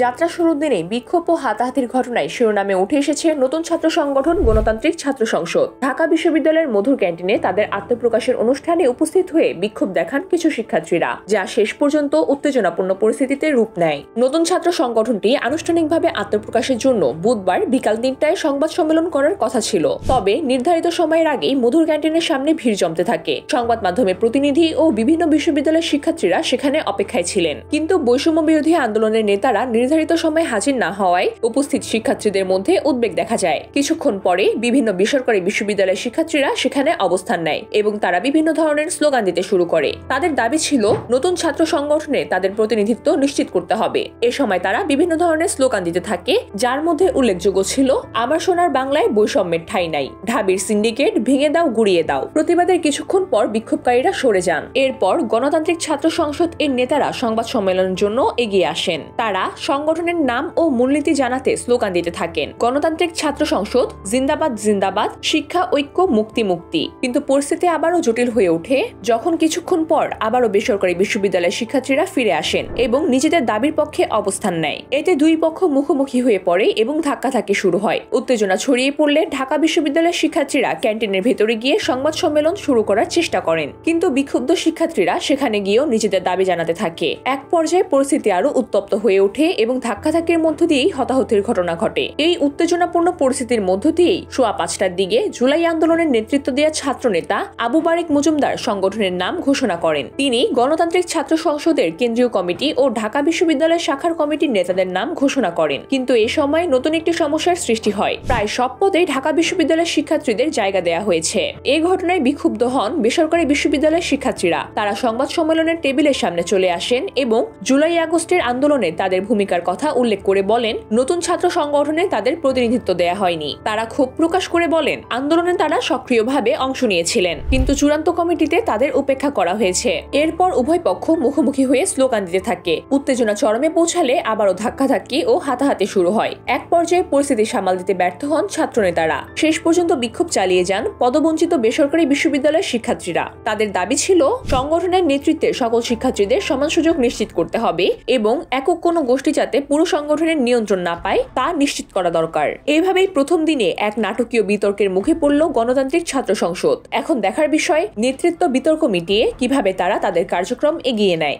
যাত্রা শুরুর দিনেই বিক্ষোভ ও হাতাহাতির ঘটনায় শিরোনামে উঠে এসেছে নতুন ছাত্র সংগঠন গণতান্ত্রিক ছাত্র সংসদ। ঢাকা বিশ্ববিদ্যালয়ের মধুর ক্যান্টিনে তাদের আত্মপ্রকাশের অনুষ্ঠানে উপস্থিত হয়ে বিক্ষোভ দেখান কিছু শিক্ষার্থীরা, যা শেষ পর্যন্ত উত্তেজনাপূর্ণ পরিস্থিতিতে রূপ নেয়। নতুন ছাত্র সংগঠনটি আনুষ্ঠানিকভাবে আত্মপ্রকাশের জন্য বুধবার বিকাল ৩টায় সংবাদ সম্মেলন করার কথা ছিল। তবে নির্ধারিত সময়ের আগেই মধুর ক্যান্টিনের সামনে ভিড় জমতে থাকে। সংবাদ মাধ্যমের প্রতিনিধি ও বিভিন্ন বিশ্ববিদ্যালয়ের শিক্ষার্থীরা সেখানে অপেক্ষায় ছিলেন, কিন্তু বৈষম্য বিরোধী আন্দোলনের নেতারা নির্ধারিত সময়ে হাজির না হওয়ায় উপস্থিত শিক্ষার্থীদের মধ্যে উদ্বেগ দেখা যায়। কিছুক্ষণ পরে বিভিন্ন বেসরকারি বিশ্ববিদ্যালয়ের শিক্ষার্থীরা সেখানে অবস্থান নেয় এবং তারা বিভিন্ন ধরনের স্লোগান দিতে শুরু করে। তাদের দাবি ছিল নতুন ছাত্র সংগঠনে তাদের প্রতিনিধিত্ব নিশ্চিত করতে হবে। এ সময় তারা বিভিন্ন ধরনের স্লোগান দিতে থাকে, যার মধ্যে উল্লেখযোগ্য ছিল আমার সোনার বাংলায় বৈষম্যের ঠাঁই নাই, ঢাবির সিন্ডিকেট ভেঙে দাও গুড়িয়ে দাও। প্রতিবাদের কিছুক্ষণ পর বিক্ষোভকারীরা সরে যান। এরপর গণতান্ত্রিক ছাত্র সংসদ এর নেতারা সংবাদ সম্মেলনের জন্য এগিয়ে আসেন। তারা সংগঠনের নাম ও মূলনীতি জানাতে স্লোগান দিতে থাকেন, গণতান্ত্রিক ছাত্র সংসদ জিন্দাবাদ জিন্দাবাদ, শিক্ষা ঐক্য মুক্তি মুক্তি। কিন্তু পরিস্থিতি আবারও জটিল হয়ে ওঠে যখন কিছুক্ষণ পর আবারও বেসরকারি বিশ্ববিদ্যালয়ের শিক্ষার্থীরা ফিরে আসেন এবং নিজেদের দাবির পক্ষে অবস্থান নেয়। এতে দুই পক্ষ মুখোমুখি হয়ে পড়ে এবং ধাক্কাধাক্কি শুরু হয়। উত্তেজনা ছড়িয়ে পড়লে ঢাকা বিশ্ববিদ্যালয়ের শিক্ষার্থীরা ক্যান্টিনের ভেতরে গিয়ে সংবাদ সম্মেলন শুরু করার চেষ্টা করেন, কিন্তু বিক্ষুব্ধ শিক্ষার্থীরা সেখানে গিয়েও নিজেদের দাবি জানাতে থাকে। এক পর্যায়ে পরিস্থিতি আরো উত্তপ্ত হয়ে ওঠে এবং ধাক্কাধাক্কির মধ্য দিয়েই হতাহতের ঘটনা ঘটে। এই উত্তেজনাপূর্ণ পরিস্থিতির মধ্য দিয়েই সোয়া ৫টার দিকে জুলাই আন্দোলনের নেতৃত্ব দেওয়া ছাত্র নেতা আবু বারেক মজুমদার সংগঠনের নাম ঘোষণা করেন। তিনি গণতান্ত্রিক ছাত্র সংসদের কেন্দ্রীয় কমিটি ও ঢাকা বিশ্ববিদ্যালয়ের শাখার কমিটির নেতাদের নাম ঘোষণা করেন। কিন্তু এ সময় নতুন একটি সমস্যার সৃষ্টি হয়। প্রায় সব পদে ঢাকা বিশ্ববিদ্যালয়ের শিক্ষার্থীদের জায়গা দেওয়া হয়েছে। এই ঘটনায় বিক্ষুব্ধ হন বেসরকারি বিশ্ববিদ্যালয়ের শিক্ষার্থীরা। তারা সংবাদ সম্মেলনের টেবিলের সামনে চলে আসেন এবং জুলাই আগস্টের আন্দোলনে তাদের ভূমিকার কথা উল্লেখ করে বলেন নতুন ছাত্র সংগঠনে তাদের প্রতিনিধিত্ব দেয়া হয়নি। তারা ক্ষোভ প্রকাশ করে বলেন আন্দোলনে তারা সক্রিয়ভাবে অংশ নিয়েছিলেন, কিন্তু চূড়ান্ত কমিটিতে তাদের উপেক্ষা করা হয়েছে। এরপর উভয় পক্ষ মুখোমুখি হয়ে স্লোগান দিতে থাকে। উত্তেজনা চরমে পৌঁছালে আবারও ধাক্কাধাক্কি ও হাতাহাতি শুরু হয়। এক পর্যায়ে পরিস্থিতি সামাল দিতে ব্যর্থ হন ছাত্রনেতারা। শেষ পর্যন্ত বিক্ষোভ চালিয়ে যান পদবঞ্চিত বেসরকারি বিশ্ববিদ্যালয়ের শিক্ষার্থীরা। তাদের দাবি ছিল সংগঠনের নেতৃত্বে সকল শিক্ষার্থীদের সমান সুযোগ নিশ্চিত করতে হবে এবং একক কোনো গোষ্ঠী যাতে পুরো সংগঠনের নিয়ন্ত্রণ না পায় তা নিশ্চিত করা দরকার। এইভাবেই প্রথম দিনে এক নাটকীয় বিতর্কের মুখে পড়ল গণতান্ত্রিক ছাত্র সংসদ। এখন দেখার বিষয় নেতৃত্ব বিতর্ক মিটিয়ে কিভাবে তারা তাদের কার্যক্রম এগিয়ে নেয়।